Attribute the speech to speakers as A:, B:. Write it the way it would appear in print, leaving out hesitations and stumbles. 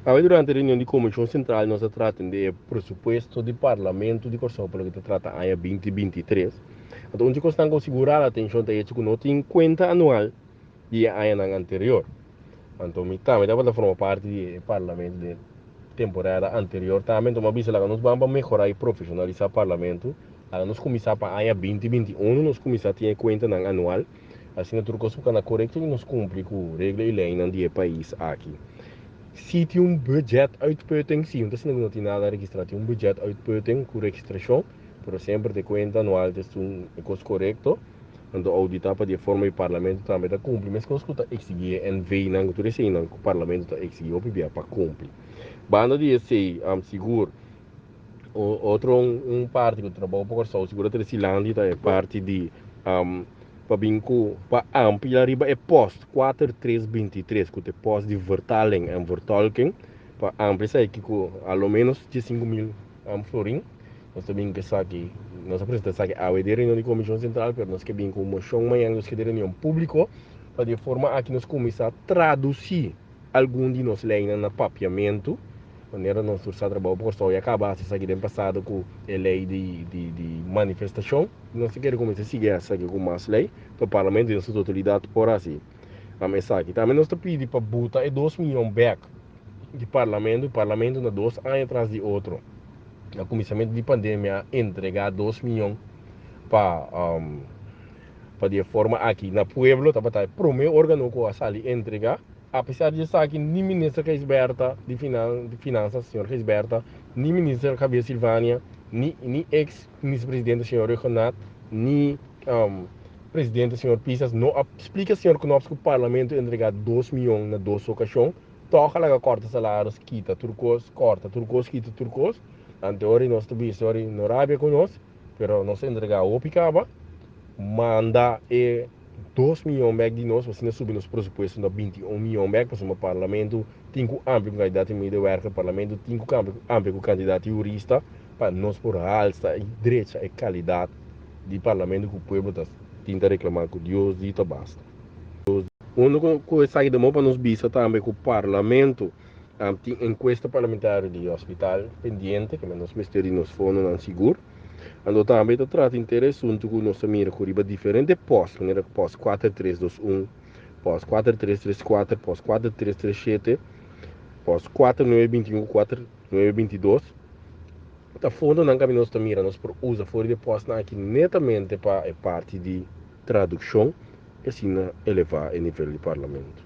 A: Aí, durante a reunião de Comissão Central, nós tratamos de pressuposto de Parlamento de Corsão, pelo que trata a AIA 2023. Então, onde nós estamos consegurar a atenção da gente que não tem conta anual de AIA anterior. Então, também dá para formar parte do Parlamento de temporada anterior. Também, então, mas nós vamos melhorar e profissionalizar o Parlamento. Nós começamos para a AIA 2021, nós começamos a ter conta anual. Assim, nós ficamos correto e nós cumprimos com a regra e lei do país aqui. Se tem um budget uitputting, sim, então se não tem nada registrado, tem um budget uitputting com registração, por sempre de conta anual de é coisa correto, então auditar para de forma o parlamento também está cumprir, mas quando está exigir e vem não tu recém não o parlamento está exigir o para cumprir. Banda de esse seguro outro parte que eu trabalho por só seguro da Silândia é parte de para binco para ampliar riba é post 4323 que é post de vertaling en vertolking para ampliar aqui com ao menos de 5.000 florin nós também que aqui nós apresentamos aqui a reunião de comissão central pero nós que bem com moção manhã nós que reunião público para de forma aqui nós começar a traduzir algum de nós leis na papiamento maneira não sursa trabalho por só e acabar se aqui passado com a lei de manifestação não se quer começar a seguir essa aqui com mais lei para o parlamento e a sua autoridade por assim a mensagem também nós pedimos para botar 2 milhões back de parlamento o parlamento na 2 anos atrás de outro no começamento de pandemia entregar 2 milhões para para de forma aqui na pueblo tá para o meu órgão que a sali entregar apesar de estar aqui nem ministra Reisberta de finanças senhor Reisberta nem ministra Javier Silvânia nem ex-vice-presidente senhor Renato nem presidente senhor Pisas não explica senhor que o parlamento entregar 2 milhões na 2 ocasiões toca lá corta salários quita turcos corta turcos quita turcos anterior nós temos história no Arábia com nós pero nós entregar o picaba manda 2 milhões de nós, você não subir nos pressupostos de 21 milhões para o parlamento, tem que amplo com candidato em meio de parlamento, tem que amplo com candidato jurista, para nós por alta e direita e qualidade de parlamento que o povo está tentando reclamar com Deus e basta. Uma coisa que demora para nos visa também que o parlamento tem enquesta parlamentar de hospital pendiente, que nós ministérios fundos não seguro. Ando também trata interessante que nós mira com riba diferente pós, maneira pós 4321, pós 4334, pós 4337, pós 4921, 4922. Tá fundo não caminho nós mira nós por usa fora de pós aqui netamente para a parte de tradução e assim elevar o nível de parlamento.